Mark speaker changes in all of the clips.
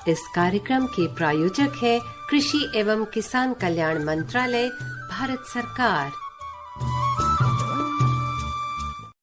Speaker 1: इस कार्यक्रम के प्रायोजक है कृषि एवं किसान कल्याण मंत्रालय, भारत सरकार।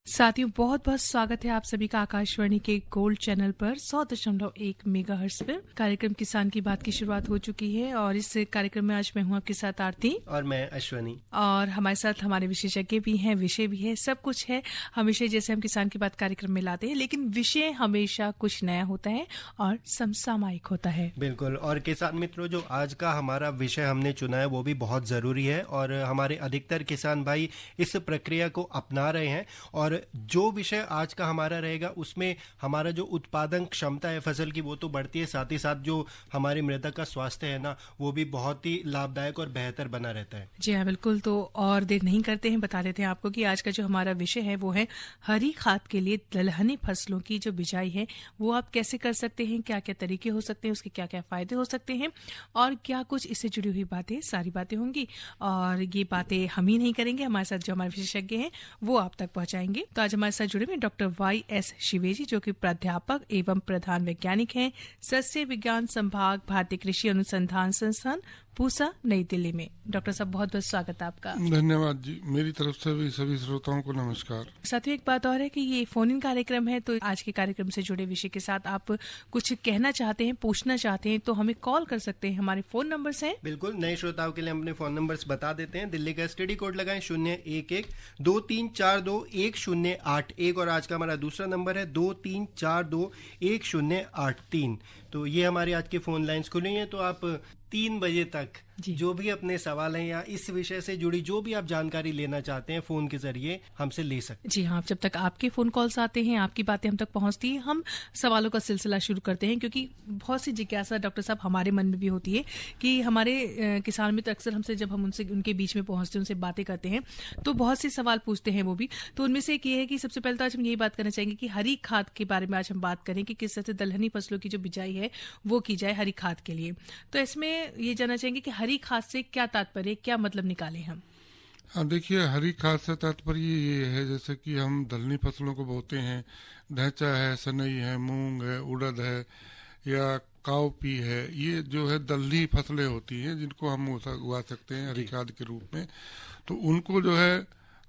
Speaker 2: साथियों, बहुत बहुत स्वागत है आप सभी का आकाशवाणी के गोल्ड चैनल पर 100.1 मेगाहर्ट्ज पर। कार्यक्रम किसान की बात की शुरुआत हो चुकी है और इस कार्यक्रम में आज मैं हूं आपके साथ आरती
Speaker 3: और मैं अश्वनी, और
Speaker 2: हमारे साथ हमारे विशेषज्ञ भी हैं, विषय भी है, सब कुछ है। हमेशा जैसे हम किसान की बात कार्यक्रम में लाते हैं, लेकिन विषय हमेशा कुछ नया होता है और समसामयिक होता है।
Speaker 3: बिल्कुल। और किसान मित्रों, जो आज का हमारा विषय हमने चुना है वो भी बहुत जरूरी है और हमारे अधिकतर किसान भाई इस प्रक्रिया को अपना रहे हैं। और जो विषय आज का हमारा रहेगा उसमें हमारा जो उत्पादन क्षमता है फसल की वो तो बढ़ती है, साथ ही साथ जो हमारी मृदा का स्वास्थ्य है ना वो भी बहुत ही लाभदायक और बेहतर बना रहता है।
Speaker 2: जी हाँ, बिल्कुल। तो और देर नहीं करते हैं, बता देते हैं आपको कि आज का जो हमारा विषय है वो है हरी खाद के लिए दलहनी फसलों की जो बिजाई है वो आप कैसे कर सकते हैं, क्या क्या तरीके हो सकते हैं, उसके क्या क्या फायदे हो सकते हैं और क्या कुछ इससे जुड़ी हुई बातें, सारी बातें होंगी। और ये बातें हम ही नहीं करेंगे, हमारे साथ जो हमारे विशेषज्ञ हैं वो आप तक पहुंचाएंगे। तो आज हमारे साथ जुड़े हुए डॉक्टर Y.S. शिवेजी, जो कि प्राध्यापक एवं प्रधान वैज्ञानिक हैं, सस्य विज्ञान संभाग, भारतीय कृषि अनुसंधान संस्थान, पूसा, नई दिल्ली में। डॉक्टर साहब, बहुत बहुत स्वागत है आपका।
Speaker 4: धन्यवाद जी, मेरी तरफ से भी सभी श्रोताओं को नमस्कार।
Speaker 2: साथियों, एक बात और है कि ये फोन इन कार्यक्रम है, तो आज के कार्यक्रम से जुड़े विषय के साथ आप कुछ कहना चाहते हैं, पूछना चाहते हैं तो हमें कॉल कर सकते हैं। हमारे फोन नंबर्स हैं।
Speaker 3: बिल्कुल, नए श्रोताओं के लिए हम अपने फोन नंबर्स बता देते हैं। दिल्ली का STD कोड लगाएं 011-2342-1081 और आज का हमारा दूसरा नंबर है 2342-1083। तो ये हमारी आज की फोन लाइन्स खुली हैं, तो आप 3 बजे तक जो भी अपने सवाल हैं या इस विषय से जुड़ी जो भी आप जानकारी लेना चाहते हैं फोन के जरिए हमसे ले सकते हैं।
Speaker 2: जी हाँ, जब तक आपके फोन कॉल्स आते हैं, आपकी बातें हम तक पहुंचती हैं, हम सवालों का सिलसिला शुरू करते हैं। क्योंकि बहुत सी जिज्ञासा डॉक्टर साहब हमारे मन में भी होती है कि हमारे किसान मित्र अक्सर हमसे, जब हम उनसे उनके बीच में पहुंचते हैं, उनसे बातें करते हैं तो बहुत से सवाल पूछते हैं वो भी। तो उनमें से एक ये है कि सबसे पहले तो आज हम यही बात करना चाहेंगे कि हरी खाद के बारे में आज हम बात करें कि किस तरह से दलहनी फसलों की जो बिजाई है वो की जाए हरी खाद के लिए। तो इसमें ये जानना चाहेंगे कि हरी खाद से क्या तात्पर्य, क्या मतलब निकाले हम?
Speaker 4: हाँ, देखिए, हरी खाद से तात्पर्य ये है जैसे कि हम दलहनी फसलों को बोते हैं, ढैंचा है, सनई है, मूंग है, उड़द है या काउपी है, ये जो है दलहनी फसलें होती हैं जिनको हम उगा सकते हैं हरी खाद के रूप में। तो उनको जो है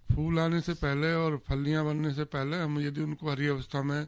Speaker 4: फूल आने से पहले और फलियां बनने से पहले हम यदि उनको हरी अवस्था में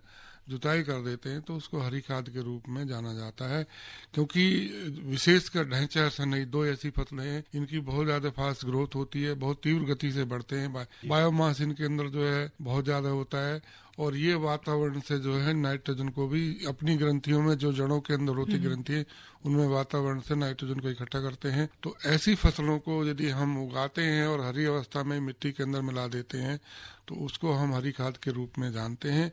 Speaker 4: जुताई कर देते हैं तो उसको हरी खाद के रूप में जाना जाता है। क्योंकि विशेषकर ढैंचा और सनई 2 ऐसी फसलें हैं इनकी बहुत ज्यादा फास्ट ग्रोथ होती है, बहुत तीव्र गति से बढ़ते हैं, बायोमास इनके अंदर जो है बहुत ज्यादा होता है और ये वातावरण से जो है नाइट्रोजन को भी अपनी ग्रंथियों में, जो जड़ों के अंदर होती ग्रंथि उनमें वातावरण से नाइट्रोजन को इकट्ठा करते हैं। तो ऐसी फसलों को यदि हम उगाते हैं और हरी अवस्था में मिट्टी के अंदर मिला देते हैं तो उसको हम हरी खाद के रूप में जानते हैं।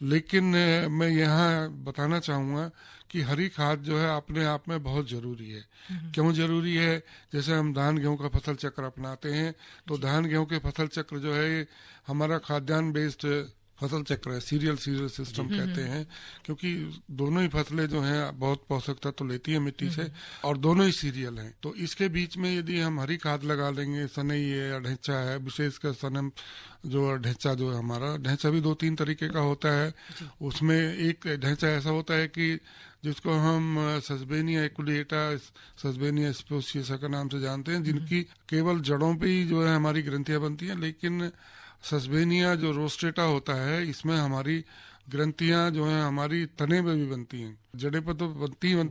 Speaker 4: लेकिन मैं यहाँ बताना चाहूँगा कि हरी खाद जो है अपने आप में बहुत जरूरी है। क्यों जरूरी है? जैसे हम धान गेहूं का फसल चक्र अपनाते हैं तो धान गेहूं के फसल चक्र जो है हमारा खाद्यान्न बेस्ड फसल चक्र है, सीरियल सिस्टम कहते हैं, क्योंकि दोनों ही फसलें जो हैं बहुत पोषक तत्व तो लेती है मिट्टी से और दोनों ही सीरियल हैं। तो इसके बीच में यदि हम हरी खाद लगा लेंगे, सनई है या ढैंचा है, विशेषकर सनम जो ढैंचा जो है हमारा ढैंचा भी 2-3 तरीके का होता है। उसमें एक ढैंचा ऐसा होता है कि जिसको हम सस्बेनिया एकुलेटा, सस्बेनिया स्पोसियसा का नाम से जानते हैं, जिनकी केवल जड़ों पे ही जो है हमारी ग्रंथियां बनती हैं। लेकिन सस्बेनिया जो रोस्टेटा होता है इसमें हमारी ग्रंथियां जो हैं हमारी तने पे भी बनती हैं, जड़े पे तो बनती हैं,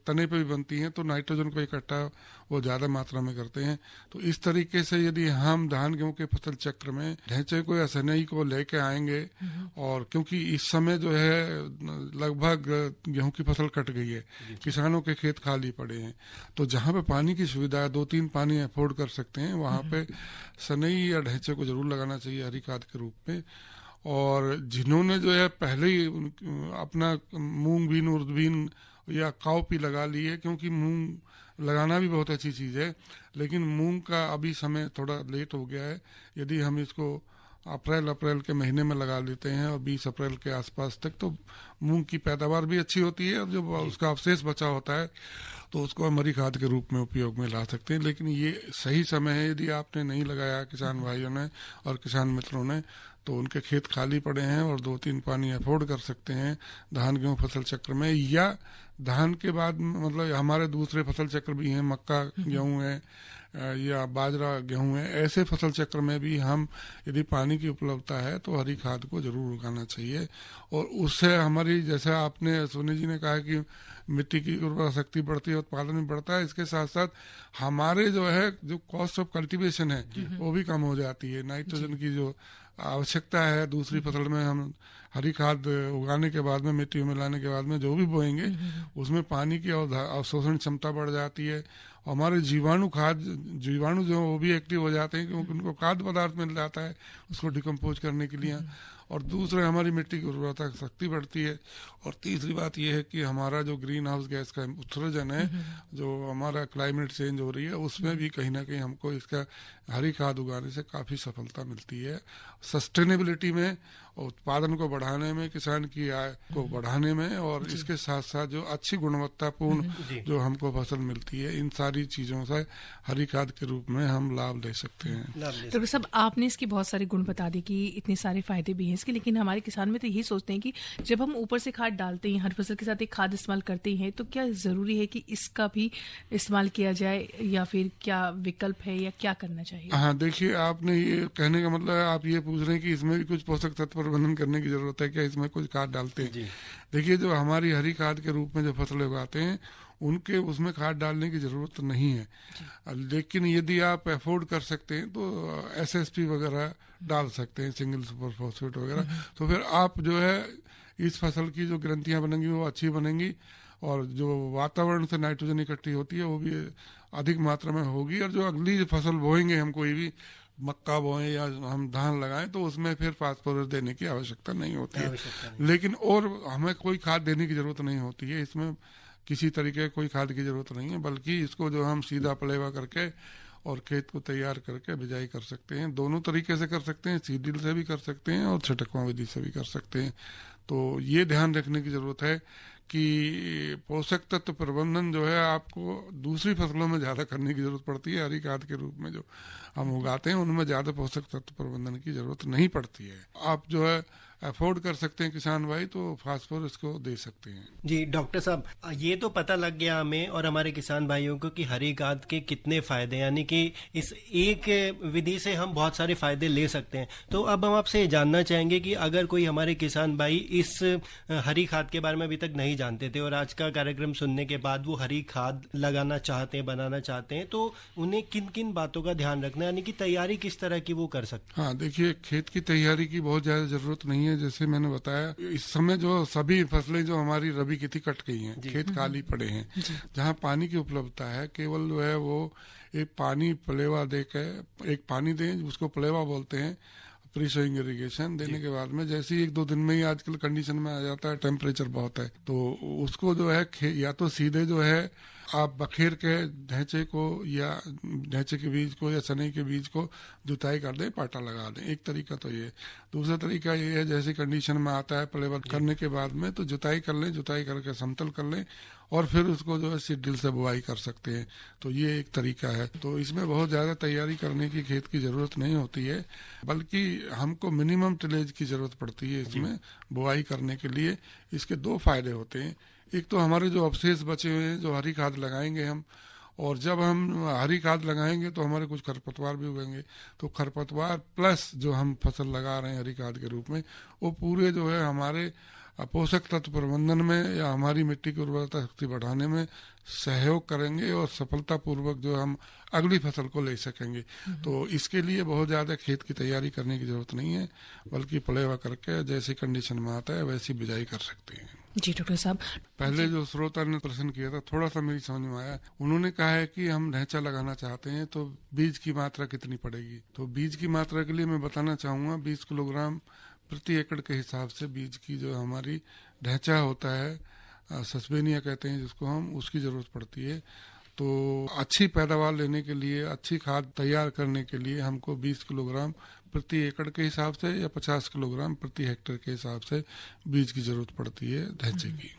Speaker 4: तने पे भी बनती हैं। तो नाइट्रोजन को इकट्ठा वो ज्यादा मात्रा में करते हैं। तो इस तरीके से यदि हम धान गेहूं के फसल चक्र में ढैंचे को या सनई को लेके आएंगे, और क्योंकि इस समय जो है लगभग गेहूं की फसल कट गई है, किसानों के खेत खाली पड़े हैं, तो जहाँ पे पानी की सुविधा है, 2-3 पानी अफोर्ड कर सकते हैं, वहाँ पे सनई या ढैंचे को जरूर लगाना चाहिए हरी खाद के रूप में। और जिन्होंने जो है पहले ही अपना मूंग बीन, उर्द बीन या काउपी लगा ली है, क्योंकि मूंग लगाना भी बहुत अच्छी चीज़ है, लेकिन मूंग का अभी समय थोड़ा लेट हो गया है। यदि हम इसको अप्रैल के महीने में लगा लेते हैं और 20 अप्रैल के आसपास तक, तो मूंग की पैदावार भी अच्छी होती है और जब उसका अवशेष बचा होता है तो उसको हम हरी खाद के रूप में उपयोग में ला सकते हैं। लेकिन ये सही समय है, यदि आपने नहीं लगाया किसान भाइयों ने और किसान मित्रों ने, तो उनके खेत खाली पड़े हैं और 2-3 पानी अफोर्ड कर सकते हैं धान गेहूं फसल चक्र में, या धान के बाद मतलब हमारे दूसरे फसल चक्र भी हैं, मक्का गेहूं है या बाजरा गेहूं है, ऐसे फसल चक्र में भी हम यदि पानी की उपलब्धता है तो हरी खाद को जरूर उगाना चाहिए। और उससे हमारी, जैसे आपने सोनी जी ने कहा कि मिट्टी की उर्वरा शक्ति बढ़ती है, उत्पादन भी बढ़ता है, इसके साथ साथ हमारे जो है जो कॉस्ट ऑफ कल्टीवेशन है वो भी कम हो जाती है। नाइट्रोजन की जो आवश्यकता है दूसरी फसल में हम हरी खाद उगाने के बाद में, मिट्टी में मिलाने के बाद में जो भी बोएंगे उसमें पानी की अवशोषण क्षमता बढ़ जाती है। हमारे जीवाणु जो वो भी एक्टिव हो जाते हैं क्योंकि उनको खाद्य पदार्थ मिल जाता है उसको डिकम्पोज करने के लिए। और दूसरे हमारी मिट्टी की उर्वरता शक्ति बढ़ती है। और तीसरी बात यह है कि हमारा जो ग्रीन हाउस गैस का उत्सर्जन है, जो हमारा क्लाइमेट चेंज हो रही है, उसमें भी कहीं ना कहीं हमको इसका हरी खाद उगाने से काफ़ी सफलता मिलती है। सस्टेनेबिलिटी में, उत्पादन को बढ़ाने में, किसान की आय को बढ़ाने में, और इसके साथ साथ जो अच्छी गुणवत्तापूर्ण जो हमको फसल मिलती है, इन सारी चीज़ों से हरी खाद के रूप में हम लाभ ले सकते हैं।
Speaker 2: डॉक्टर साहब, आपने इसके बहुत सारे गुण बता दिए कि इतने सारे फायदे भी हैं इसके, लेकिन हमारे किसान में तो यही सोचते हैं कि जब हम ऊपर से खाद डालते हैं, हर फसल के साथ एक खाद इस्तेमाल करते हैं, तो क्या ज़रूरी है कि इसका भी इस्तेमाल किया जाए या फिर क्या विकल्प है या क्या करना चाहिए?
Speaker 4: हाँ, देखिए, आपने ये कहने का मतलब है, आप ये पूछ रहे हैं कि इसमें भी कुछ पोषक तत्व प्रबंधन करने की जरूरत है क्या, इसमें कुछ खाद डालते हैं? देखिए, जो हमारी हरी खाद के रूप में जो फसलें उगाते हैं उनके उसमें खाद डालने की जरूरत नहीं है। लेकिन यदि आप अफोर्ड कर सकते हैं तो SSP वगैरह डाल सकते हैं, सिंगल सुपर फॉस्फेट वगैरह। तो फिर आप जो है इस फसल की जो ग्रंथियां बनेंगी वो अच्छी बनेंगी, और जो वातावरण से नाइट्रोजन इकट्ठी होती है वो भी अधिक मात्रा में होगी। और जो अगली फसल बोएंगे, हम कोई भी मक्का बोएं या हम धान लगाएं, तो उसमें फिर फास्फोरस देने की आवश्यकता नहीं होती है। लेकिन और हमें कोई खाद देने की जरूरत नहीं होती है, इसमें किसी तरीके कोई खाद की जरूरत नहीं है, बल्कि इसको जो हम सीधा पलेवा करके और खेत को तैयार करके बिजाई कर सकते हैं। दोनों तरीके से कर सकते हैं, सीड ड्रिल से भी कर सकते हैं और छिटकवा विधि से भी कर सकते हैं। तो ये ध्यान रखने की जरूरत है कि पोषक तत्व प्रबंधन जो है आपको दूसरी फसलों में ज़्यादा करने की जरूरत पड़ती है। हरी खाद के रूप में जो हम उगाते हैं उनमें ज़्यादा पोषक तत्व प्रबंधन की जरूरत नहीं पड़ती है। आप जो है अफोर्ड कर सकते हैं किसान भाई, तो फास्फोरस को दे सकते हैं।
Speaker 3: जी डॉक्टर साहब, ये तो पता लग गया हमें और हमारे किसान भाइयों को कि हरी खाद के कितने फायदे, यानी कि इस एक विधि से हम बहुत सारे फायदे ले सकते हैं। तो अब हम आपसे जानना चाहेंगे कि अगर कोई हमारे किसान भाई इस हरी खाद के बारे में अभी तक नहीं जानते थे और आज का कार्यक्रम सुनने के बाद वो हरी खाद लगाना चाहते हैं, बनाना चाहते हैं, तो उन्हें किन किन बातों का ध्यान रखना है, यानी कि तैयारी किस तरह की वो कर सकते हैं?
Speaker 4: हाँ, देखिए, खेत की तैयारी की बहुत ज्यादा जरूरत नहीं है। जैसे मैंने बताया, इस समय जो सभी फसलें जो हमारी रबी की थी कट गई हैं, खेत खाली पड़े हैं। जहाँ पानी की उपलब्धता है, केवल जो है वो एक पानी पलेवा देकर, एक पानी दें, उसको पलेवा बोलते हैं, प्री सोइंग इरिगेशन देने के बाद में, जैसे 1-2 दिन में ही आजकल कंडीशन में आ जाता है, टेम्परेचर बहुत है, तो उसको जो है या तो सीधे जो है आप बखेर के ढैंचे को या ढैंचे के बीज को या चने के बीज को जुताई कर दें, पाटा लगा दें। एक तरीका तो ये। दूसरा तरीका ये है, जैसे कंडीशन में आता है पलेवा करने के बाद में, तो जुताई कर लें, जुताई करके समतल कर लें और फिर उसको जो है सीड ड्रिल से बुआई कर सकते हैं। तो ये एक तरीका है। तो इसमें बहुत ज़्यादा तैयारी करने की खेत की ज़रूरत नहीं होती है, बल्कि हमको मिनिमम टिलेज की ज़रूरत पड़ती है इसमें बुआई करने के लिए। इसके 2 फायदे होते हैं। एक तो हमारे जो अवशेष बचे हुए हैं, जो हरी खाद लगाएंगे हम, और जब हम हरी खाद लगाएंगे तो हमारे कुछ खरपतवार भी उगेंगे, तो खरपतवार प्लस जो हम फसल लगा रहे हैं हरी खाद के रूप में, वो पूरे जो है हमारे पोषक तत्व प्रबंधन में या हमारी मिट्टी की उर्वरता शक्ति बढ़ाने में सहयोग करेंगे और सफलतापूर्वक जो हम अगली फसल को ले सकेंगे। तो इसके लिए बहुत ज़्यादा खेत की तैयारी करने की जरूरत नहीं है, बल्कि पलेवा करके जैसी कंडीशन में आता है वैसी बिजाई कर सकते हैं।
Speaker 2: जी डॉक्टर साहब,
Speaker 4: पहले जो श्रोता ने प्रश्न किया था, थोड़ा सा मेरी समझ में आया। उन्होंने कहा है कि हम ढैंचा लगाना चाहते हैं तो बीज की मात्रा कितनी पड़ेगी। तो बीज की मात्रा के लिए मैं बताना चाहूँगा, 20 किलोग्राम प्रति एकड़ के हिसाब से बीज की जो हमारी ढैंचा होता है, सस्पेनिया कहते हैं जिसको हम, उसकी जरूरत पड़ती है। तो अच्छी पैदावार लेने के लिए, अच्छी खाद तैयार करने के लिए हमको 20 किलोग्राम प्रति एकड़ के हिसाब से या 50 किलोग्राम प्रति हेक्टेयर के हिसाब से बीज की जरूरत पड़ती है ढैंचे की।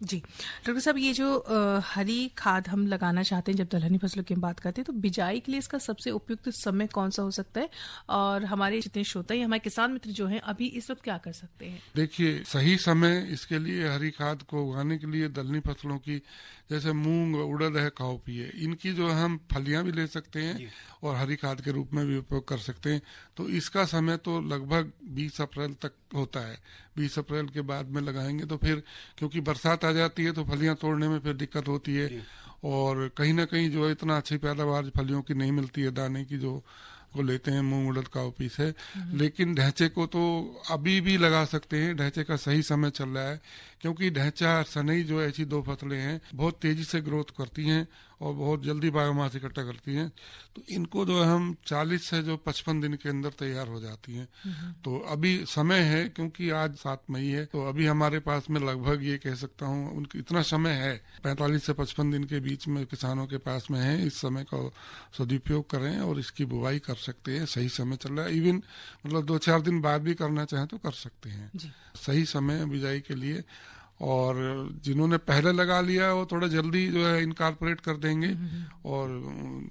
Speaker 2: जी डॉक्टर साहब, ये जो हरी खाद हम लगाना चाहते हैं, जब दलहनी फसलों की हम बात करते हैं, तो बिजाई के लिए इसका सबसे उपयुक्त समय कौन सा हो सकता है, और हमारे जितने श्रोता हमारे किसान मित्र जो हैं अभी इस वक्त क्या कर सकते हैं?
Speaker 4: देखिए, सही समय इसके लिए हरी खाद को उगाने के लिए दलहनी फसलों की, जैसे मूंग, उड़द है, काउपी है, इनकी जो हम फलियां भी ले सकते हैं और हरी खाद के रूप में भी उपयोग कर सकते हैं। तो इसका समय तो लगभग 20 अप्रैल तक होता है। 20 अप्रैल के बाद में लगाएंगे तो फिर, क्योंकि बरसात आ जाती है तो फलियां तोड़ने में फिर दिक्कत होती है, और कहीं ना कहीं जो है इतना अच्छी पैदावार फलियों की नहीं मिलती है, दाने की जो को लेते हैं मूंग उड़द काउपी से। लेकिन ढैंचे को तो अभी भी लगा सकते हैं, ढैंचे का सही समय चल रहा है, क्योंकि ढैंचा सनई जो ऐसी दो फसलें हैं बहुत तेजी से ग्रोथ करती हैं और बहुत जल्दी बायोमास इकट्ठा करती हैं। तो इनको जो है हम 40 से जो 55 दिन के अंदर तैयार हो जाती हैं। तो अभी समय है, क्योंकि आज 7 मई है, तो अभी हमारे पास में लगभग ये कह सकता हूँ उनकी इतना समय है, 45 से 55 दिन के बीच में किसानों के पास में है। इस समय का सदुपयोग करें और इसकी बुवाई कर सकते हैं। सही समय चल रहा है, इवन मतलब 2-4 दिन बाद भी करना चाहें तो कर सकते हैं। सही समय बिजाई के लिए। और जिन्होंने पहले लगा लिया वो थोड़ा जल्दी जो है इनकॉर्पोरेट कर देंगे, और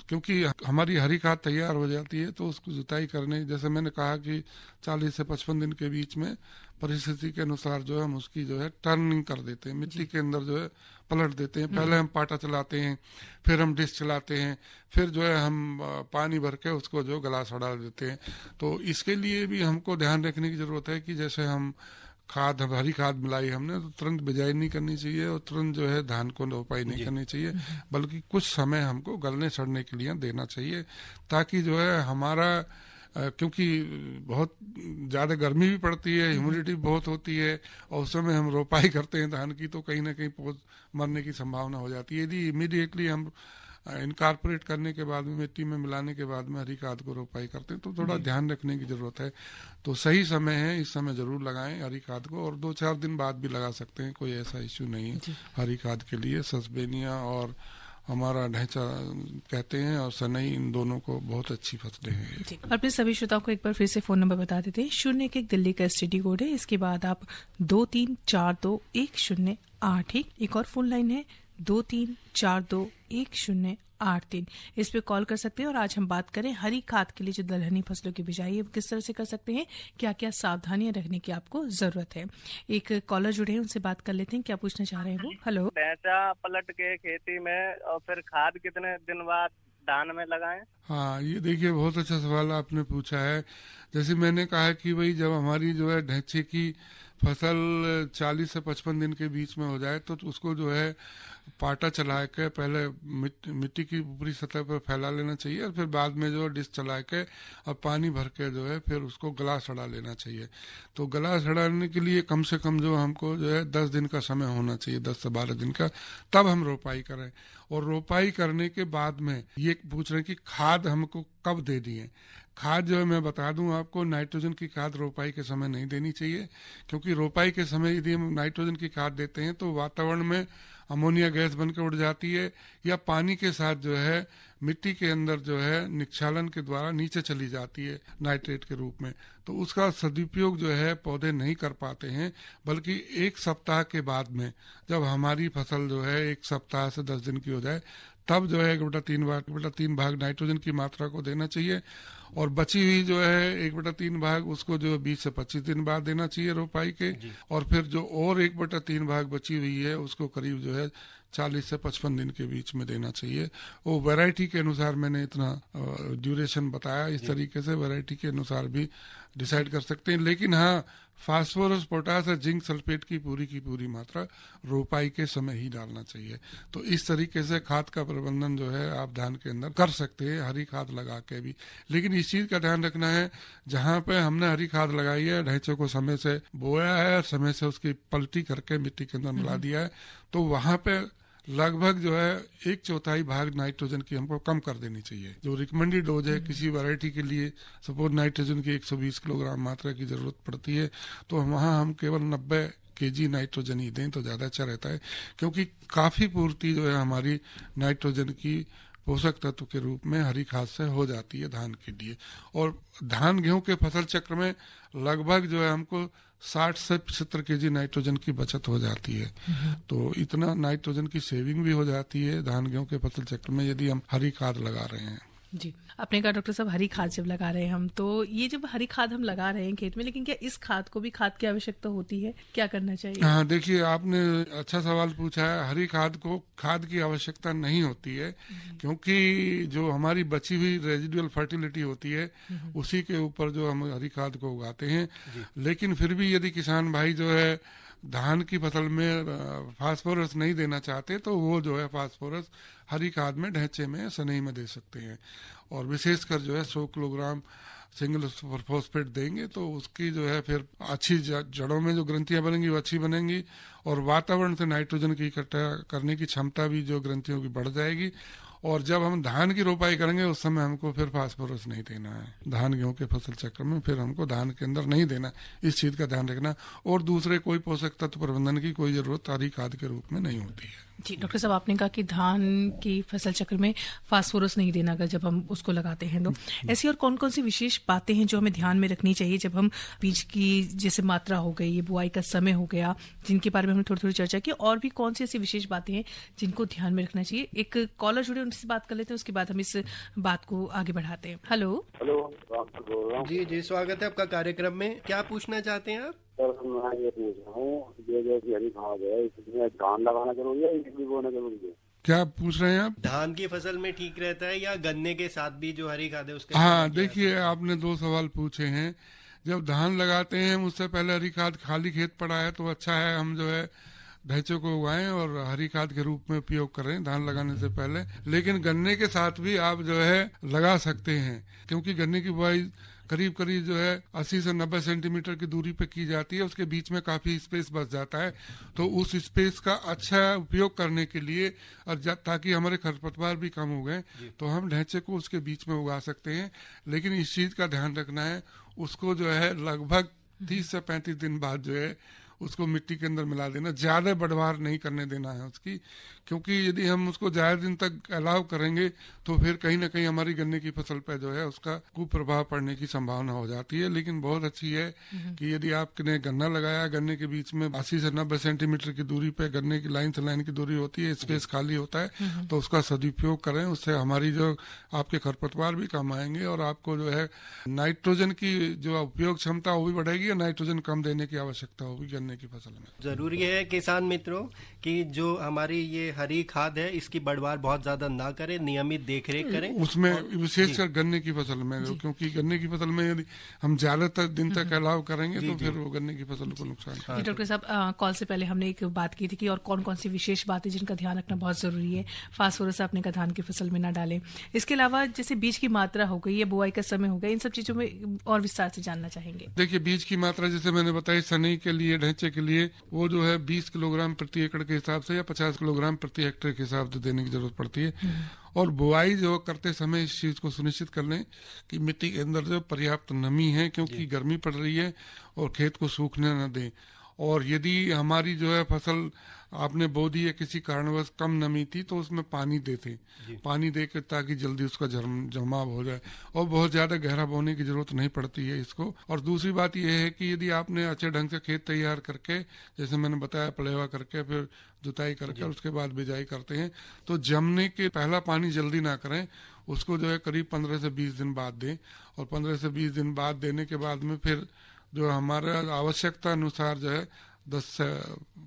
Speaker 4: क्योंकि हमारी हरी खाद तैयार हो जाती है तो उसको जुताई करने, जैसे मैंने कहा कि 40 से 55 दिन के बीच में परिस्थिति के अनुसार जो है हम उसकी जो है टर्निंग कर देते हैं, मिट्टी के अंदर जो है पलट देते हैं। पहले हम पाटा चलाते हैं, फिर हम डिश चलाते हैं, फिर जो है हम पानी भर के उसको जो गला सड़ा देते हैं। तो इसके लिए भी हमको ध्यान रखने की जरूरत है कि जैसे हम खाद, हरी खाद मिलाई हमने, तो तुरंत बिजाई नहीं करनी चाहिए और तुरंत जो है धान को रोपाई नहीं करनी चाहिए, बल्कि कुछ समय हमको गलने सड़ने के लिए देना चाहिए, ताकि जो है हमारा, क्योंकि बहुत ज़्यादा गर्मी भी पड़ती है, ह्यूमिडिटी बहुत होती है, और उस समय हम रोपाई करते हैं धान की तो कहीं ना कहीं पौध मरने की संभावना हो जाती है। यदि इमीडिएटली हम इनकॉर्पोरेट करने के बाद में, मिट्टी में मिलाने के बाद में हरी खाद को रोपाई करते हैं तो थोड़ा ध्यान रखने की जरूरत है। तो सही समय है, इस समय जरूर लगाएं हरी खाद को, और 2-4 दिन बाद भी लगा सकते हैं, कोई ऐसा इश्यू नहीं है हरी खाद के लिए। सस्पेनिया और हमारा ढैंचा कहते हैं और सनई, इन दोनों को बहुत अच्छी फसलें हैं।
Speaker 2: और अपने सभी श्रोताओं को एक बार फिर से फोन नंबर बता देते हैं। 01 दिल्ली का STD कोड है, इसके बाद आप 23421081, एक और फोन लाइन है 23421083, इस पे कॉल कर सकते हैं। और आज हम बात करें हरी खाद के लिए जो दलहनी फसलों की बिजाई है वो किस तरह से कर सकते हैं, क्या क्या सावधानियां रखने की आपको जरूरत है। एक कॉलर जुड़े हैं, उनसे बात कर लेते हैं, क्या पूछना चाह रहे हैं वो। हेलो।
Speaker 5: ढैंचा पलट के खेती में और फिर खाद कितने दिन बाद धान में लगाएं?
Speaker 4: हाँ, ये देखिए बहुत अच्छा सवाल आपने पूछा है। जैसे मैंने कहा कि भाई जब हमारी जो है ढैंचे की फसल 40 से 55 दिन के बीच में हो जाए तो उसको जो है पाटा चला के पहले मिट्टी की ऊपरी सतह पर फैला लेना चाहिए, और फिर बाद में जो डिश चला के और पानी भर के जो है फिर उसको गला सड़ा लेना चाहिए। तो गला सड़ाने के लिए कम से कम जो हमको जो है 10 दिन का समय होना चाहिए, 10 से 12 दिन का, तब हम रोपाई करें। और रोपाई करने के बाद में ये पूछ रहे हैं कि खाद हमको कब देनी है। खाद जो है मैं बता दूं आपको, नाइट्रोजन की खाद रोपाई के समय नहीं देनी चाहिए, क्योंकि रोपाई के समय यदि हम नाइट्रोजन की खाद देते हैं तो वातावरण में अमोनिया गैस बनकर उड़ जाती है, या पानी के साथ जो है मिट्टी के अंदर जो है निक्षालन के द्वारा नीचे चली जाती है नाइट्रेट के रूप में। तो उसका सदुपयोग जो है पौधे नहीं कर पाते हैं, बल्कि 1 सप्ताह के बाद में जब हमारी फसल जो है 1 सप्ताह से 10 दिन की हो जाए, तब जो है 1/3 भाग नाइट्रोजन की मात्रा को देना चाहिए, और बची हुई जो है 1/3 भाग उसको जो 20 से 25 दिन बाद देना चाहिए रोपाई के। और फिर जो और 1/3 भाग बची हुई है उसको करीब जो है 40 से 55 दिन के बीच में देना चाहिए। वो वैरायटी के अनुसार मैंने इतना ड्यूरेशन बताया, इस तरीके से वैरायटी के अनुसार भी डिसाइड कर सकते हैं। लेकिन हाँ, फास्फोरस, पोटास और जिंक सल्फेट की पूरी मात्रा रोपाई के समय ही डालना चाहिए। तो इस तरीके से खाद का प्रबंधन जो है आप धान के अंदर कर सकते हैं, हरी खाद लगा के भी। लेकिन इस चीज का ध्यान रखना है, जहाँ पे हमने हरी खाद लगाई है, ढैंचे को समय से बोया है और समय से उसकी पलटी करके मिट्टी के अंदर मिला दिया है, तो वहां पे लगभग जो है 1/4 भाग नाइट्रोजन की हमको कम कर देनी चाहिए। जो रिकमेंडेड डोज है किसी वैरायटी के लिए, सपोज नाइट्रोजन की 120 किलोग्राम मात्रा की जरूरत पड़ती है, तो वहाँ हम केवल 90 kg नाइट्रोजन ही दें तो ज़्यादा अच्छा रहता है, क्योंकि काफ़ी पूर्ति जो है हमारी नाइट्रोजन की पोषक तत्व के रूप में हरी खाद से हो जाती है धान के लिए। और धान गेहूं के फसल चक्र में लगभग जो है हमको 60 से 75 केजी नाइट्रोजन की बचत हो जाती है। तो इतना नाइट्रोजन की सेविंग भी हो जाती है धान गेहूं के फसल चक्र में यदि हम हरी खाद लगा रहे हैं।
Speaker 2: जी, आपने कहा डॉक्टर साहब हरी खाद जब लगा रहे हैं हम, तो ये जब हरी खाद हम लगा रहे हैं खेत में, लेकिन क्या इस खाद को भी खाद की आवश्यकता होती है, क्या करना चाहिए?
Speaker 4: हाँ, देखिए आपने अच्छा सवाल पूछा है। हरी खाद को खाद की आवश्यकता नहीं होती है, क्योंकि जो हमारी बची हुई रेजिडुअल फर्टिलिटी होती है उसी के ऊपर जो हम हरी खाद को उगाते हैं। लेकिन फिर भी यदि किसान भाई जो है धान की फसल में फास्फोरस नहीं देना चाहते तो वो जो है फास्फोरस हरी खाद में ढैंचे में सनई में दे सकते हैं। और विशेषकर जो है 100 किलोग्राम सिंगल सुपर फॉस्फेट देंगे तो उसकी जो है फिर अच्छी जड़ों में जो ग्रंथियां बनेंगी वो अच्छी बनेंगी, और वातावरण से नाइट्रोजन की इकट्ठा करने की क्षमता भी जो ग्रंथियों की बढ़ जाएगी। और जब हम धान की रोपाई करेंगे उस समय हमको फिर फास्फोरस नहीं देना है। धान गेहूं के फसल चक्र में फिर हमको धान के अंदर नहीं देना, इस चीज का ध्यान रखना। और दूसरे कोई पोषक तत्व प्रबंधन की कोई जरूरत हरी खाद के रूप में नहीं होती है।
Speaker 2: जी डॉक्टर साहब, आपने कहा कि धान की फसल चक्र में फास्फोरस नहीं देना अगर जब हम उसको लगाते हैं, तो ऐसी और कौन कौन सी विशेष बातें हैं जो हमें ध्यान में रखनी चाहिए जब हम बीज की जैसे मात्रा हो गई, ये बुआई का समय हो गया, जिनके बारे में हमने थोड़ी थोड़ी चर्चा की, और भी कौन सी ऐसी विशेष बातें हैं जिनको ध्यान में रखना चाहिए? एक कॉलर जुड़े, उनसे बात कर लेते हैं, उसके बाद हम इस बात को आगे बढ़ाते हैं। हेलो
Speaker 3: जी जी, स्वागत है आपका कार्यक्रम में। क्या पूछना चाहते हैं आप?
Speaker 6: सर मैं ये पूछ रहा हूँ, जो हरी खाद है इसमें धान लगाना जरूरी है, ईख भी बोना जरूरी है?
Speaker 4: क्या पूछ रहे हैं आप?
Speaker 3: धान की फसल में ठीक रहता है या गन्ने के साथ भी जो हरी खाद है उसके?
Speaker 4: हाँ, देखिए आपने 2 सवाल पूछे हैं। जब धान लगाते हैं उससे पहले हरी खाद खाली खेत पड़ा है तो अच्छा है हम जो है ढैंचों को उगाएं और हरी खाद के रूप में उपयोग करें धान लगाने से पहले। लेकिन गन्ने के साथ भी आप जो है लगा सकते हैं, क्योंकि गन्ने की बुआई करीब करीब जो है 80 से 90 सेंटीमीटर की दूरी पे की जाती है। उसके बीच में काफी स्पेस बच जाता है, तो उस स्पेस का अच्छा उपयोग करने के लिए और ताकि हमारे खरपतवार भी कम हो गए तो हम ढैंचे को उसके बीच में उगा सकते हैं। लेकिन इस चीज का ध्यान रखना है, उसको जो है लगभग 30 से 35 दिन बाद जो है उसको मिट्टी के अंदर मिला देना, ज्यादा बढ़वार नहीं करने देना है उसकी, क्योंकि यदि हम उसको ज्यादा दिन तक अलाउ करेंगे तो फिर कहीं ना कहीं हमारी गन्ने की फसल पे जो है उसका कुप्रभाव पड़ने की संभावना हो जाती है। लेकिन बहुत अच्छी है कि यदि आपने गन्ना लगाया, गन्ने के बीच में 80 से 90 सेंटीमीटर की दूरी पे गन्ने की लाइन से लाइन की दूरी होती है, स्पेस खाली होता है, तो उसका सदुपयोग करें। उससे हमारी जो आपके खरपतवार भी कम आएंगे और आपको जो है नाइट्रोजन की जो उपयोग क्षमता वो भी बढ़ेगी और नाइट्रोजन कम देने की आवश्यकता होगी गन्ने की फसल में।
Speaker 3: जरूरी है किसान मित्रों कि जो हमारी ये हरी खाद है इसकी बढ़वार बहुत ज्यादा ना करें, नियमित देखरेख करें
Speaker 4: उसमें, विशेषकर गन्ने की फसल में, क्योंकि गन्ने की फसल में यदि हम ज्यादातर दिन तक अलाव करेंगे तो फिर वो गन्ने की फसल को नुकसान।
Speaker 2: डॉक्टर साहब, कॉल से पहले हमने एक बात की थी कि और कौन कौन सी विशेष बातें जिनका ध्यान रखना बहुत जरूरी है। फास्फोरस आपने कहा धान की फसल में ना डालें, इसके अलावा जैसे बीज की मात्रा हो गई या बुआई का समय हो गया, इन सब चीजों में और विस्तार से जानना चाहेंगे।
Speaker 4: देखिए बीज की मात्रा जैसे मैंने बताई सनई के लिए, ढैंचे के लिए वो जो है 20 किलोग्राम प्रति एकड़ के हिसाब से या 50 किलोग्राम प्रति हेक्टेयर के हिसाब से देने की जरूरत पड़ती है। और बुआई जो करते समय इस चीज को सुनिश्चित कर लें कि मिट्टी के अंदर जो पर्याप्त नमी है, क्योंकि गर्मी पड़ रही है, और खेत को सूखने न दें। और यदि हमारी जो है फसल आपने बो दी है किसी कारणवश कम नमी थी तो उसमें पानी देते, पानी देकर ताकि जल्दी उसका जमाव हो जाए, और बहुत ज्यादा गहरा बोने की जरूरत नहीं पड़ती है इसको। और दूसरी बात यह है कि यदि आपने अच्छे ढंग से खेत तैयार करके, जैसे मैंने बताया, पलेवा करके फिर जुताई करके उसके बाद बिजाई करते हैं, तो जमने के पहला पानी जल्दी ना करें, उसको जो है करीब 15 से 20 दिन बाद दें। और 15 से 20 दिन बाद देने के बाद में फिर जो हमारा आवश्यकता अनुसार जो है 10 से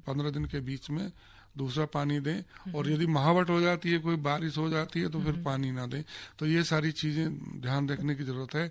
Speaker 4: 15 दिन के बीच में दूसरा पानी दें। और यदि महावट हो जाती है, कोई बारिश हो जाती है तो फिर पानी ना दें। तो ये सारी चीजें ध्यान रखने की जरूरत है,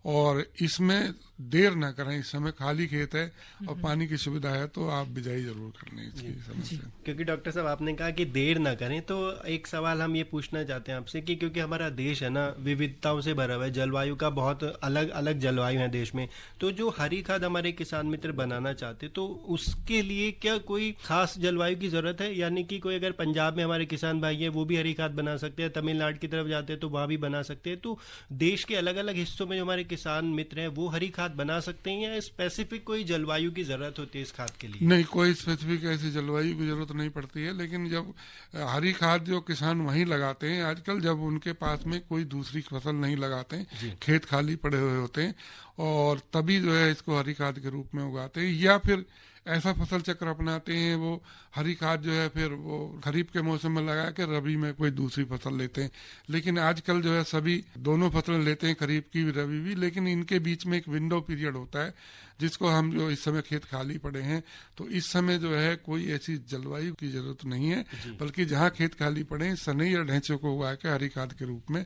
Speaker 4: और इसमें देर ना करें। इस समय खाली खेत है और पानी की सुविधा है तो आप बिजाई जरूर कर लें इसकी समय से।
Speaker 3: क्योंकि डॉक्टर साहब आपने कहा कि देर ना करें, तो एक सवाल हम ये पूछना चाहते हैं आपसे कि क्योंकि हमारा देश है ना विविधताओं से भरा हुआ है, जलवायु का बहुत अलग अलग जलवायु है देश में, तो जो हरी खाद हमारे किसान मित्र बनाना चाहते तो उसके लिए क्या कोई खास जलवायु की जरूरत है यानी कि कोई अगर पंजाब में हमारे किसान भाई हैं वो भी हरी खाद बना सकते हैं, तमिलनाडु की तरफ जाते हैं तो वहाँ भी बना सकते हैं, तो देश के अलग अलग हिस्सों में जो हमारे किसान मित्र हैं वो हरी खाद बना सकते हैं या स्पेसिफिक कोई जलवायु की जरूरत होती है इस खाद के लिए?
Speaker 4: नहीं, कोई स्पेसिफिक ऐसी जलवायु की जरूरत नहीं पड़ती है, लेकिन जब हरी खाद जो किसान वहीं लगाते हैं आजकल, जब उनके पास में कोई दूसरी फसल नहीं लगाते हैं, खेत खाली पड़े हुए होते हैं, और तभी जो है इसको हरी खाद के रूप में उगाते हैं, या फिर ऐसा फसल चक्र अपनाते हैं वो हरी खाद जो है फिर वो खरीफ के मौसम में लगा के रबी में कोई दूसरी फसल लेते हैं। लेकिन आजकल जो है सभी दोनों फसलें लेते हैं, खरीफ की भी रबी भी, लेकिन इनके बीच में एक विंडो पीरियड होता है जिसको हम जो इस समय खेत खाली पड़े हैं, तो इस समय जो है कोई ऐसी जलवायु की जरूरत नहीं है, बल्कि जहाँ खेत खाली पड़े हैं सनई और ढैंचों को उगा के हरी खाद के रूप में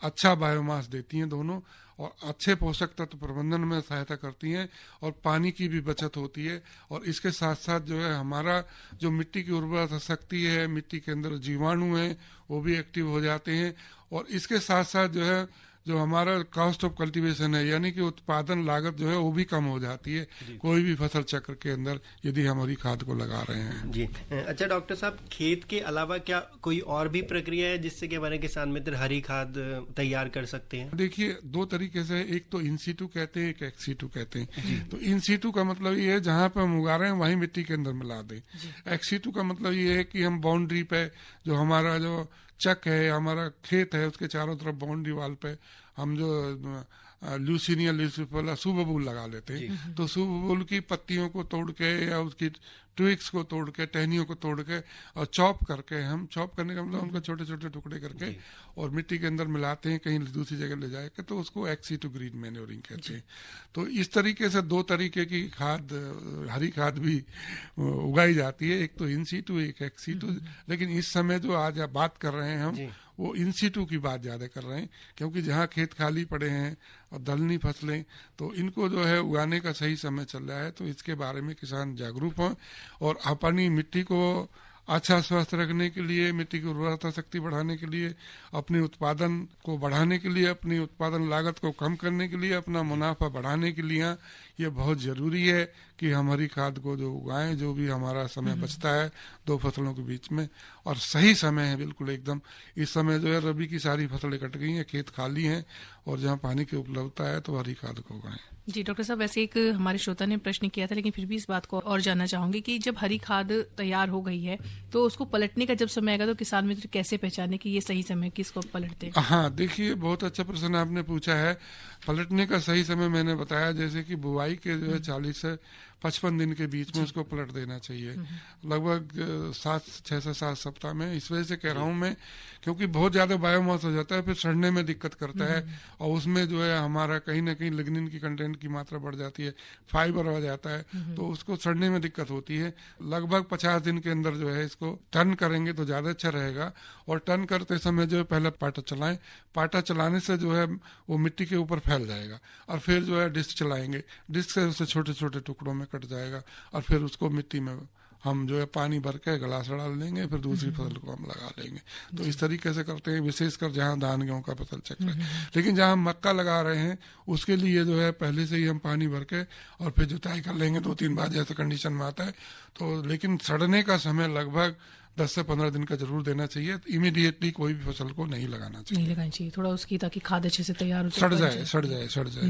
Speaker 4: अच्छा बायोमास देती हैं दोनों, और अच्छे पोषक तत्व प्रबंधन में सहायता करती हैं, और पानी की भी बचत होती है, और इसके साथ साथ जो है हमारा जो मिट्टी की उर्वरता शक्ति है, मिट्टी के अंदर जीवाणु हैं वो भी एक्टिव हो जाते हैं, और इसके साथ साथ जो है जो हमारा कॉस्ट ऑफ कल्टीवेशन है यानी कि उत्पादन लागत जो है वो भी कम हो जाती है कोई भी फसल चक्र के अंदर यदि हम हरी खाद को लगा रहे हैं।
Speaker 3: जी अच्छा डॉक्टर साहब, खेत के अलावा क्या कोई और भी प्रक्रिया है जिससे कि हमारे किसान मित्र हरी खाद तैयार कर सकते हैं?
Speaker 4: देखिए, दो तरीके से, एक तो इन सीटू कहते हैं, एक एक्स सीटू कहते हैं। तो इन सीटू का मतलब ये है जहाँ पे हम उगा रहे हैं वहीं मिट्टी के अंदर मिला दें। एक्स सीटू का मतलब ये है कि हम बाउंड्री पे जो हमारा जो चक है, हमारा खेत है, उसके चारों तरफ बाउंड्री वाल पे हम जो ल्यूसीनिया ल्यूसिफोला सुबबूल लगा लेते हैं। तो सुबबूल की पत्तियों को तोड़ के या उसकी ट्विक्स को तोड़ के, टहनियों को तोड़ के और चॉप करके, हम चॉप करने का मतलब उनका छोटे छोटे टुकड़े करके और मिट्टी के अंदर मिलाते हैं, कहीं दूसरी जगह ले जाके, तो उसको एक्सी2 ग्रीन मैन्योरिंग कहते हैं। तो इस तरीके से दो तरीके की खाद, हरी खाद भी उगाई जाती है, एक तो इन सीटू, एक एक्सी2। लेकिन इस समय जो आज आप बात कर रहे हैं हम, वो इन सीटू की बात ज्यादा कर रहे हैं, क्योंकि जहाँ खेत खाली पड़े हैं और दलनी फसलें, तो इनको जो है उगाने का सही समय चल रहा है। तो इसके बारे में किसान जागरूक हों और अपनी मिट्टी को अच्छा स्वस्थ रखने के लिए, मिट्टी की उर्वरता शक्ति बढ़ाने के लिए, अपने उत्पादन को बढ़ाने के लिए, अपनी उत्पादन लागत को कम करने के लिए, अपना मुनाफा बढ़ाने के लिए ये बहुत जरूरी है कि हम हरी खाद को जो उगाएं, जो भी हमारा समय बचता है दो फसलों के बीच में, और सही समय है बिल्कुल एकदम। इस समय जो है रबी की सारी फसलें कट गई हैं, खेत खाली हैं, और जहाँ पानी की उपलब्धता है तो हरी खाद को उगाएं।
Speaker 2: जी डॉक्टर साहब, वैसे एक हमारे श्रोता ने प्रश्न किया था, लेकिन फिर भी इस बात को और जानना चाहूंगी कि जब हरी खाद तैयार हो गई है तो उसको पलटने का जब समय आएगा तो किसान मित्र कैसे पहचाने कि ये सही समय किसको पलटते?
Speaker 4: हाँ, देखिए, बहुत अच्छा प्रश्न आपने पूछा है। पलटने का सही समय मैंने बताया, जैसे कि बुआई के जो है 40 से 55 दिन के बीच में उसको पलट देना चाहिए, लगभग 6 से 7 सप्ताह में। इस वजह से कह रहा हूँ मैं, क्योंकि बहुत ज्यादा बायोमास हो जाता है, फिर सड़ने में दिक्कत करता है, और उसमें जो है हमारा कहीं ना कहीं लिग्निन की कंटेंट की मात्रा बढ़ जाती है, फाइबर हो जाता है, तो उसको सड़ने में दिक्कत होती है। लगभग 50 दिन के अंदर जो है इसको टर्न करेंगे तो ज्यादा अच्छा रहेगा। और टर्न करते समय जो है पहले पाटा चलाएं, पाटा चलाने से जो है वो मिट्टी के ऊपर फैल जाएगा, और फिर जो है डिस्क चलाएंगे, डिस्क से उसे छोटे छोटे टुकड़ों में कट जाएगा, और फिर उसको मिट्टी में हम जो है पानी भर के गलास डाल देंगे, फिर दूसरी फसल को हम लगा लेंगे। तो इस तरीके से करते हैं, विशेषकर जहाँ धान गेहूं का फसल चक्र है। लेकिन जहाँ हम मक्का लगा रहे हैं उसके लिए जो है पहले से ही हम पानी भर के और फिर जुताई कर लेंगे 2-3 बार, जैसे कंडीशन में आता है। तो लेकिन सड़ने का समय लगभग 10 से 15 दिन का जरूर देना चाहिए। इमीडिएटली कोई भी फसल को नहीं लगाना चाहिए,
Speaker 2: नहीं लगानी चाहिए, थोड़ा उसकी, ताकि खाद अच्छे से तैयार हो,
Speaker 4: सड़ जाए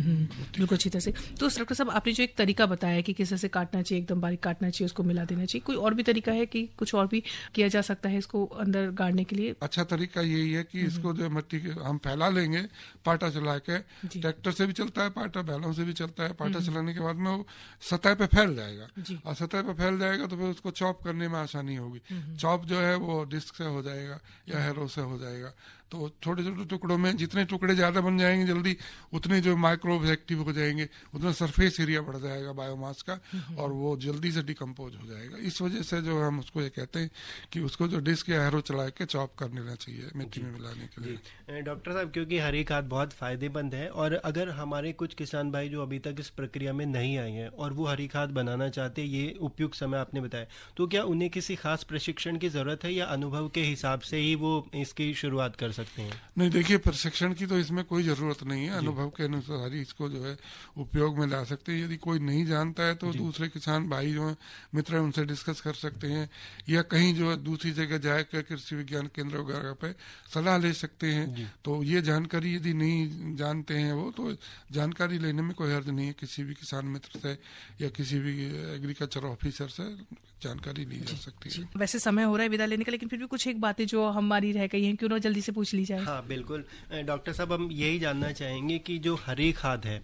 Speaker 2: बिल्कुल अच्छी तरह से। तो डॉक्टर साहब, आपने जो एक तरीका बताया कि किस तरह से काटना चाहिए, एकदम बारीक काटना चाहिए, उसको मिला देना चाहिए, कोई और भी तरीका है कि कुछ और भी किया जा सकता है इसको अंदर गाड़ने के लिए?
Speaker 4: अच्छा तरीका यही है कि इसको जो मिट्टी हम फैला लेंगे, पाटा चला के, ट्रैक्टर से भी चलता है पाटा, बैलों से भी चलता है। पाटा चलाने के बाद में वो सतह पे फैल जाएगा, और सतह पे फैल जाएगा तो फिर उसको चॉप करने में आसानी होगी। चॉप जो है वो डिस्क से हो जाएगा या हैरो से हो जाएगा। तो छोटे छोटे टुकड़ों में जितने टुकड़े ज्यादा बन जाएंगे जल्दी, उतने जो माइक्रोब्स एक्टिव हो जाएंगे, उतना सरफेस एरिया बढ़ जाएगा बायोमास का, और वो जल्दी से डिकम्पोज हो जाएगा। इस वजह से जो हम उसको ये कहते हैं कि उसको जो डिस्क या हैरो चला के चॉप कर लेना चाहिए मिट्टी में मिलाने के लिए।
Speaker 3: डॉक्टर साहब, क्योंकि हरी खाद बहुत फायदेमंद है, और अगर हमारे कुछ किसान भाई जो अभी तक इस प्रक्रिया में नहीं आए हैं और वो हरी खाद बनाना चाहते हैं, ये उपयुक्त समय आपने बताया, तो क्या उन्हें किसी खास प्रशिक्षण की जरूरत है या अनुभव के हिसाब से ही वो इसकी शुरुआत कर सकते हैं?
Speaker 4: नहीं, देखिए प्रशिक्षण की तो इसमें कोई जरूरत नहीं है, अनुभव के अनुसार ही इसको जो है उपयोग में ला सकते हैं। यदि कोई नहीं जानता है तो दूसरे किसान भाई जो है मित्र हैं उनसे डिस्कस कर सकते हैं, या कहीं जो है दूसरी जगह जाकर कृषि विज्ञान केंद्र वगैरह पे सलाह ले सकते हैं। तो ये जानकारी यदि नहीं जानते हैं वो, तो जानकारी लेने में कोई हर्ज नहीं है। किसी भी किसान मित्र से या किसी भी एग्रीकल्चर ऑफिसर से जानकारी ली जा सकती है।
Speaker 2: वैसे समय हो रहा है विदा लेने का, लेकिन फिर भी कुछ एक बातें जो हमारी रह गई हैं क्यों ना जल्दी से पूछ ली जाए।
Speaker 3: हाँ बिल्कुल डॉक्टर साहब, हम यही जानना चाहेंगे कि जो हरी खाद है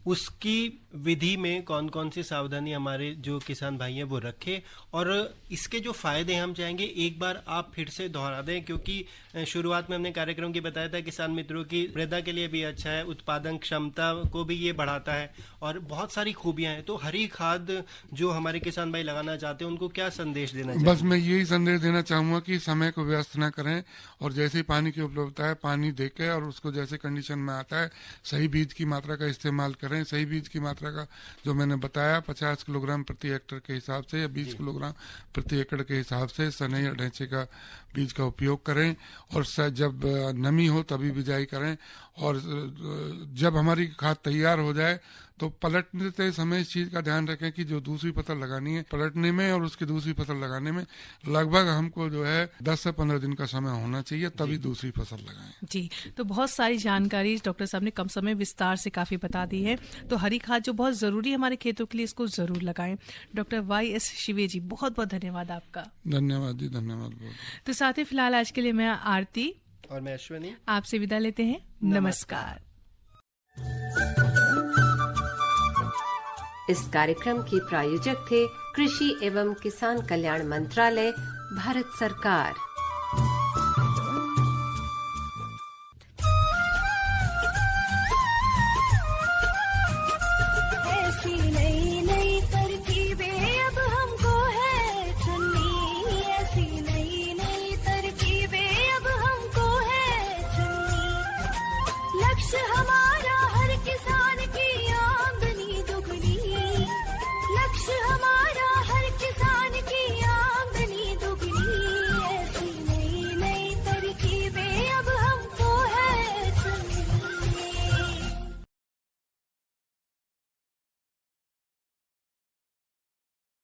Speaker 3: उसकी विधि में कौन कौन सी सावधानी हमारे जो किसान भाई हैं वो रखें, और इसके जो फायदे हम चाहेंगे एक बार आप फिर से दोहरा दें, क्योंकि शुरुआत में हमने कार्यक्रम की बताया था किसान मित्रों की मृदा के लिए भी अच्छा है, उत्पादन क्षमता को भी ये बढ़ाता है और बहुत सारी खूबियां हैं। तो हरी खाद जो हमारे किसान भाई लगाना चाहते हैं उनको क्या संदेश देना चाहिए?
Speaker 4: बस मैं यही संदेश देना चाहूंगा कि समय को व्यस्त ना करें, और जैसे ही पानी की उपलब्धता है पानी देके और उसको जैसे कंडीशन में आता है सही बीज की मात्रा का इस्तेमाल करें। सही बीज की मात्रा का जो मैंने बताया 50 किलोग्राम प्रति हेक्टेयर के हिसाब से या 20 किलोग्राम प्रति एकड़ के हिसाब से सनई या ढैंचे का बीज का उपयोग करें, और जब नमी हो तभी बिजाई करें, और जब हमारी खाद तैयार हो जाए तो पलटते समय इस चीज का ध्यान रखें कि जो दूसरी फसल लगानी है पलटने में और उसकी दूसरी फसल लगाने में लगभग हमको जो है 10 से 15 दिन का समय होना चाहिए, तभी दूसरी फसल लगाएं।
Speaker 2: जी, तो बहुत सारी जानकारी डॉक्टर साहब ने कम समय विस्तार से काफी बता दी है। तो हरी खाद जो बहुत जरूरी है हमारे खेतों के लिए, इसको जरूर लगाएं। डॉक्टर YS शिवे जी, बहुत बहुत धन्यवाद आपका।
Speaker 4: धन्यवाद जी, धन्यवाद।
Speaker 2: तो साथ ही फिलहाल आज के लिए मैं आरती
Speaker 3: और मैं अश्विनी
Speaker 2: आपसे विदा लेते हैं। नमस्कार।
Speaker 1: इस कार्यक्रम के प्रायोजक थे कृषि एवं किसान कल्याण मंत्रालय, भारत सरकार।